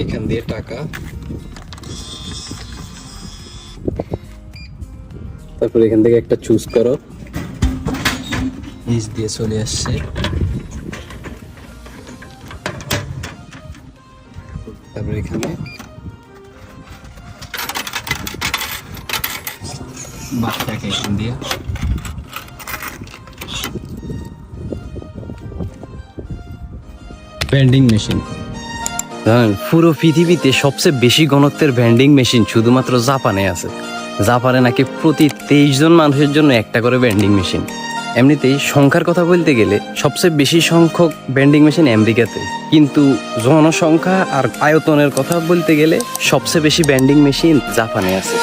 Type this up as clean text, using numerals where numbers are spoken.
এখান দিয়ে টাকা, তারপর এখান থেকে একটা চুজ করো, নিচ দিয়ে চলে আসছে। তারপর এখানে বাচ্চাকে এখান দিয়ে ভেন্ডিং মেশিন। জানেন, পুরো পৃথিবীতে সবচেয়ে বেশি ঘনত্বের ভেন্ডিং মেশিন শুধুমাত্র জাপানে আছে। জাপানে নাকি প্রতি 23 জন মানুষের জন্য একটা করে ভেন্ডিং মেশিন। এমনিতেই সংখ্যার কথা বলতে গেলে সবচেয়ে বেশি সংখ্যক ভেন্ডিং মেশিন আমেরিকাতে, কিন্তু জনসংখ্যা আর আয়তনের কথা বলতে গেলে সবচেয়ে বেশি ভেন্ডিং মেশিন জাপানে আছে।